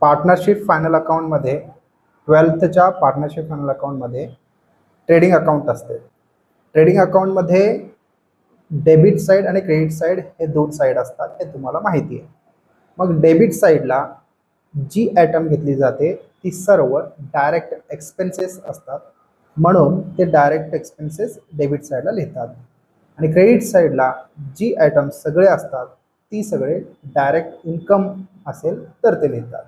Partnership final अकाउंटमध्ये 12thच्या partnership final अकाउंटमध्ये trading account असते. ट्रेडिंग अकाउंटमध्ये डेबिट साईड आणि क्रेडिट साईड हे दोन साईड असतात, हे तुम्हाला माहिती आहे. मग डेबिट साईडला जी आयटम घेतली जाते ती सर्व डायरेक्ट एक्सपेन्सेस असतात, म्हणून ते डायरेक्ट एक्सपेन्सेस डेबिट साईडला लिहितात. आणि क्रेडिट साईडला जी आयटम सगळे असतात ती सगळे डायरेक्ट इन्कम असेल तर ते लिहितात.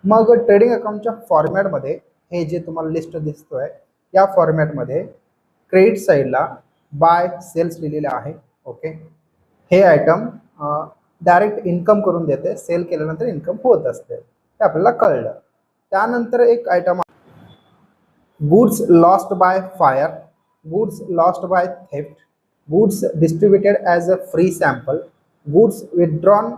मग ट्रेडिंग अकाउंटच्या फॉर्मॅटमध्ये हे जे तुम्हाला लिस्ट दिसतोय या फॉर्मॅटमध्ये क्रेडिट साईडला बाय सेल्स लिहिलेले आहे. ओके, हे आयटम डायरेक्ट इन्कम करून देते, सेल केल्यानंतर इन्कम होत असते, हे आपल्याला कळलं. त्यानंतर एक item goods lost by fire, goods lost by theft, goods distributed as a free sample, goods withdrawn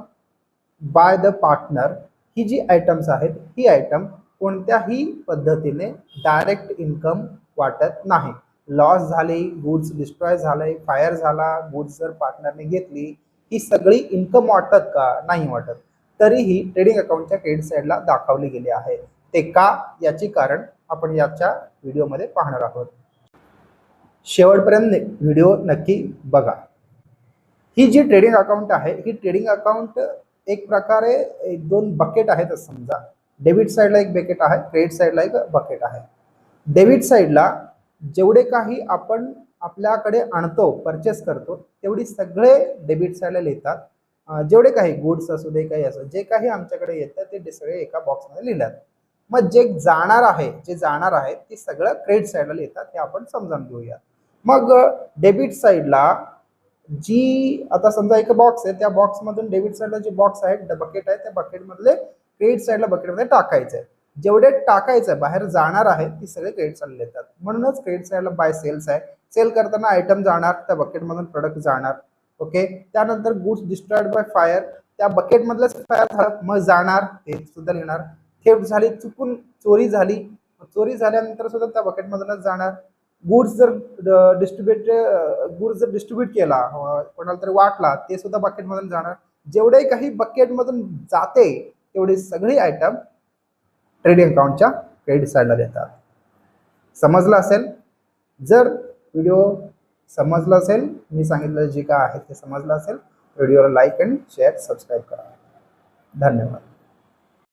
by the partner. ही जी आयटम्स आहेत ही आयटम कोणत्याही पद्धतीने डायरेक्ट इन्कम वाटत नाही. लॉस झाली, गुड्स डिस्ट्रॉय झाले, फायर झाला, गुड्स जर पार्टनरने घेतली, ही सगळी इन्कम वाटत का? नाही वाटत. तरीही ट्रेडिंग अकाउंटच्या क्रेडिट साईडला दाखवली गेली आहे. ते का, याची कारण आपण याच्या व्हिडिओमध्ये पाहणार आहोत. शेवटपर्यंत व्हिडिओ नक्की बघा. ही जी ट्रेडिंग अकाउंट आहे ही ट्रेडिंग अकाउंट एक प्रकारे दोन बकेट आहेत असं समजा. डेबिट साईडला एक बकेट आहे, क्रेडिट साईडला एक बकेट आहे. डेबिट साईडला जेवढे काही आपण आपल्याकडे आणतो, परचेस करतो, तेवढी सगळे डेबिट साईडला लिहितात. जेवढे काही गुड्स असू दे, काही असो, जे काही आमच्याकडे येतं ते सगळे एका बॉक्समध्ये लिहितात. मग जे जाणार आहे ते सगळं क्रेडिट साईडला लिहितात, हे आपण समजून घेऊया. मग डेबिट साईडला जी आता समजा एक बॉक्स आहे, त्या बॉक्समधून डेबिट साईडला जे बॉक्स आहे, बकेट आहे, त्या बकेटमधले क्रेडिट साईडला बकेटमध्ये टाकायचं आहे. जेवढे टाकायचं बाहेर जाणार आहे ती सगळे क्रेडिट साईडला येतात. म्हणूनच क्रेडिट साईडला बाय सेल्स आहे. सेल करताना आयटम जाणार, त्या बकेटमधून प्रोडक्ट जाणार. ओके, त्यानंतर गुड्स डिस्ट्रॉयड बाय फायर, त्या बकेटमधलंच फायर झालं मग जाणार, ते सुद्धा लिहिणार. थेफ्ट झाली, चुकून चोरी झाली, चोरी झाल्यानंतर सुद्धा त्या बकेटमधूनच जाणार. गुड्स जर डिस्ट्रीब्यूट केला, कोणाला तरी वाटला, ते सुद्धा बकेटमधून जाणार. जेवढे काही बकेटमधून जाते तेवढी सगळी आयटम ट्रेडिंग अकाउंटच्या क्रेडिट साईडला देतात. समजलं असेल? जर व्हिडिओ समजला असेल, मी सांगितलं जे काय आहे ते समजलं असेल, व्हिडिओला लाईक आणि शेअर सबस्क्राईब करा. धन्यवाद.